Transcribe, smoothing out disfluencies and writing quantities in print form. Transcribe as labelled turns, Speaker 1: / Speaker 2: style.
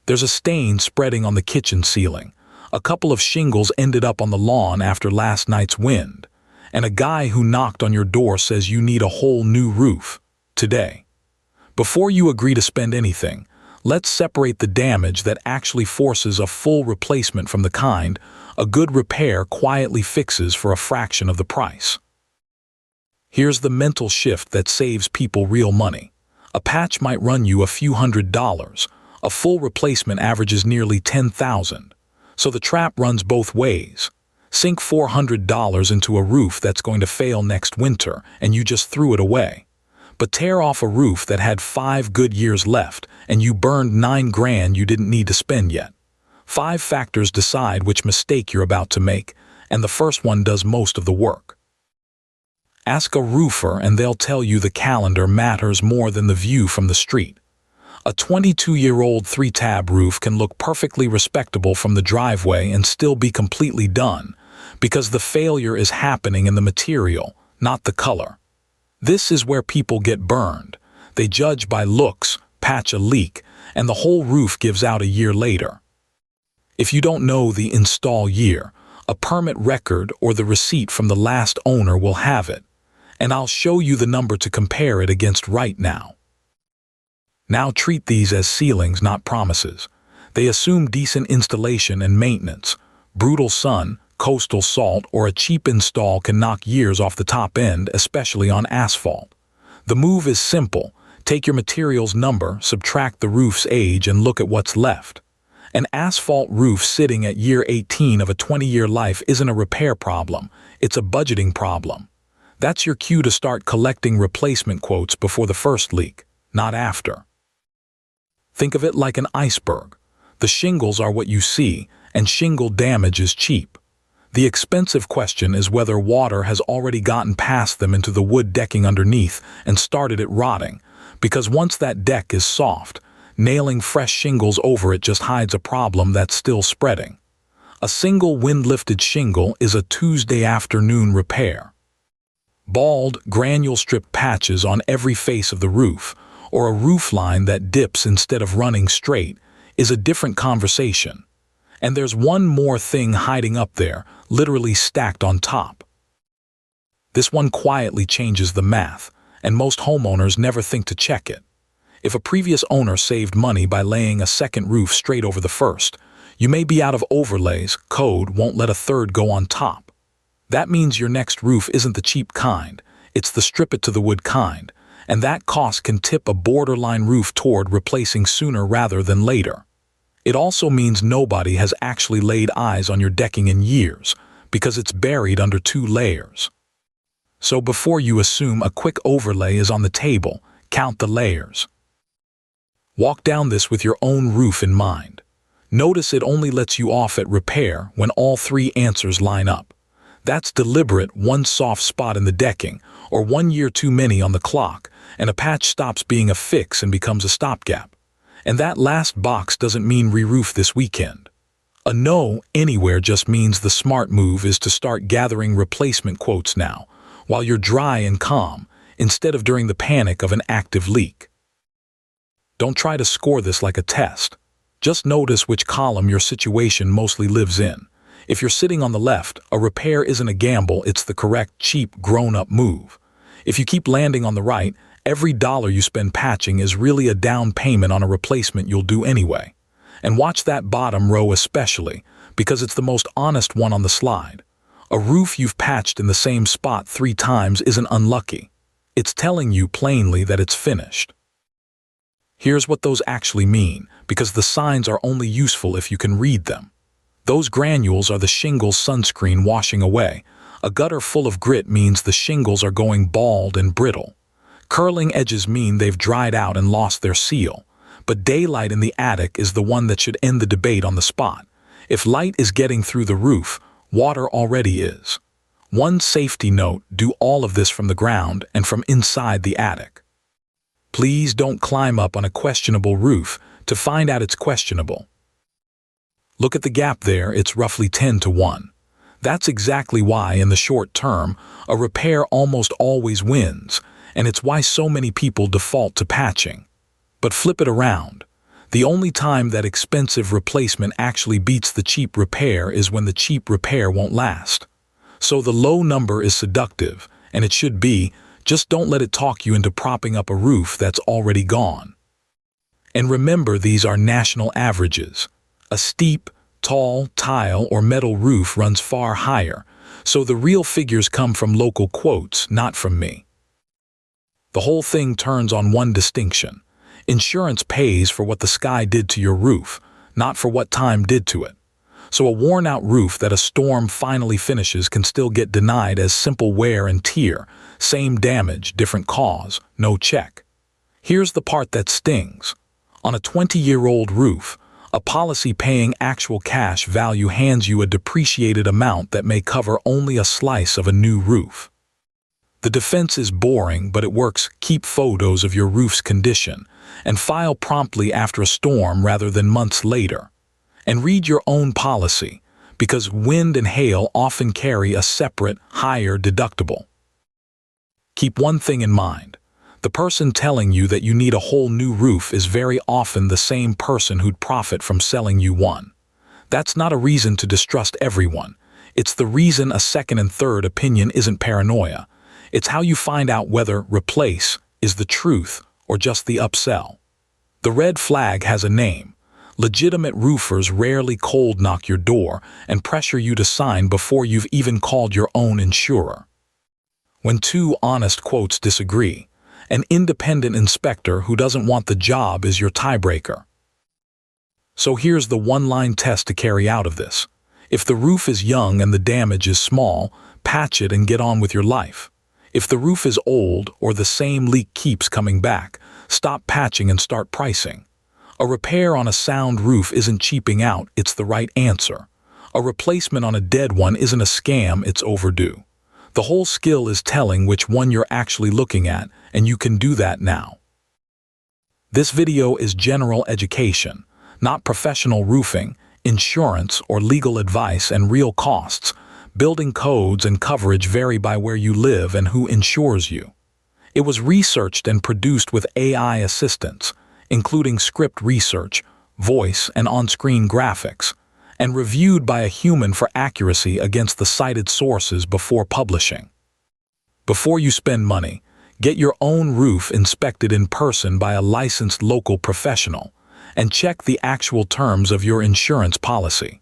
Speaker 1: There's a stain spreading on the kitchen ceiling. A couple of shingles ended up on the lawn after last night's wind. And a guy who knocked on your door says you need a whole new roof today. Before you agree to spend anything, let's separate the damage that actually forces a full replacement from the kind a good repair quietly fixes for a fraction of the price. Here's the mental shift that saves people real money. A patch might run you a few $100s. A full replacement averages nearly $10,000. So the trap runs both ways. Sink $400 into a roof that's going to fail next winter and you just threw it away. But tear off a roof that had 5 good years left and you burned $9,000 you didn't need to spend yet. 5 factors decide which mistake you're about to make, and the first one does most of the work. Ask a roofer and they'll tell you the calendar matters more than the view from the street. A 22-year-old 3-tab roof can look perfectly respectable from the driveway and still be completely done, because the failure is happening in the material, not the color. This is where people get burned. They judge by looks, patch a leak, and the whole roof gives out a year later. If you don't know the install year, a permit record or the receipt from the last owner will have it, and I'll show you the number to compare it against right now. Now treat these as ceilings, not promises. They assume decent installation and maintenance. Brutal sun, coastal salt, or a cheap install can knock years off the top end, especially on asphalt. The move is simple. Take your material's number, subtract the roof's age, and look at what's left. An asphalt roof sitting at year 18 of a 20-year life isn't a repair problem, it's a budgeting problem. That's your cue to start collecting replacement quotes before the first leak, not after. Think of it like an iceberg. The shingles are what you see, and shingle damage is cheap. The expensive question is whether water has already gotten past them into the wood decking underneath and started it rotting, because once that deck is soft, nailing fresh shingles over it just hides a problem that's still spreading. A single wind-lifted shingle is a Tuesday afternoon repair. Bald, granule-strip patches on every face of the roof, or a roof line that dips instead of running straight, is a different conversation. And there's one more thing hiding up there, literally stacked on top. This one quietly changes the math, and most homeowners never think to check it. If a previous owner saved money by laying a second roof straight over the first, you may be out of overlays, code won't let a third go on top. That means your next roof isn't the cheap kind, it's the strip-it-to-the-wood kind, and that cost can tip a borderline roof toward replacing sooner rather than later. It also means nobody has actually laid eyes on your decking in years, because it's buried under 2 layers. So before you assume a quick overlay is on the table, count the layers. Walk down this with your own roof in mind. Notice it only lets you off at repair when all 3 answers line up. That's deliberate, one soft spot in the decking, or 1 year too many on the clock, and a patch stops being a fix and becomes a stopgap. And that last box doesn't mean re-roof this weekend. A no anywhere just means the smart move is to start gathering replacement quotes now, while you're dry and calm, instead of during the panic of an active leak. Don't try to score this like a test. Just notice which column your situation mostly lives in. If you're sitting on the left, a repair isn't a gamble, it's the correct, cheap, grown-up move. If you keep landing on the right, every dollar you spend patching is really a down payment on a replacement you'll do anyway. And watch that bottom row especially, because it's the most honest one on the slide. A roof you've patched in the same spot 3 times isn't unlucky. It's telling you plainly that it's finished. Here's what those actually mean, because the signs are only useful if you can read them. Those granules are the shingles sunscreen washing away. A gutter full of grit means the shingles are going bald and brittle. Curling edges mean they've dried out and lost their seal. But daylight in the attic is the one that should end the debate on the spot. If light is getting through the roof, water already is. One safety note, do all of this from the ground and from inside the attic. Please don't climb up on a questionable roof to find out it's questionable. Look at the gap there, it's roughly 10-to-1. That's exactly why, in the short term, a repair almost always wins, and it's why so many people default to patching. But flip it around. The only time that expensive replacement actually beats the cheap repair is when the cheap repair won't last. So the low number is seductive, and it should be, just don't let it talk you into propping up a roof that's already gone. And remember, these are national averages. A steep, tall, tile, or metal roof runs far higher, so the real figures come from local quotes, not from me. The whole thing turns on one distinction. Insurance pays for what the sky did to your roof, not for what time did to it. So a worn-out roof that a storm finally finishes can still get denied as simple wear and tear, same damage, different cause, no check. Here's the part that stings. On a 20-year-old roof, a policy paying actual cash value hands you a depreciated amount that may cover only a slice of a new roof. The defense is boring, but it works. Keep photos of your roof's condition and file promptly after a storm rather than months later. And read your own policy, because wind and hail often carry a separate, higher deductible. Keep one thing in mind. The person telling you that you need a whole new roof is very often the same person who'd profit from selling you one. That's not a reason to distrust everyone. It's the reason a second and third opinion isn't paranoia. It's how you find out whether replace is the truth or just the upsell. The red flag has a name. Legitimate roofers rarely cold knock your door and pressure you to sign before you've even called your own insurer. When two honest quotes disagree, an independent inspector who doesn't want the job is your tiebreaker. So here's the one-line test to carry out of this. If the roof is young and the damage is small, patch it and get on with your life. If the roof is old or the same leak keeps coming back, stop patching and start pricing. A repair on a sound roof isn't cheaping out, it's the right answer. A replacement on a dead one isn't a scam, it's overdue. The whole skill is telling which one you're actually looking at, and you can do that now. This video is general education, not professional roofing, insurance, or legal advice and real costs. Building codes and coverage vary by where you live and who insures you. It was researched and produced with AI assistance, including script research, voice, and on-screen graphics, and reviewed by a human for accuracy against the cited sources before publishing. Before you spend money, get your own roof inspected in person by a licensed local professional, and check the actual terms of your insurance policy.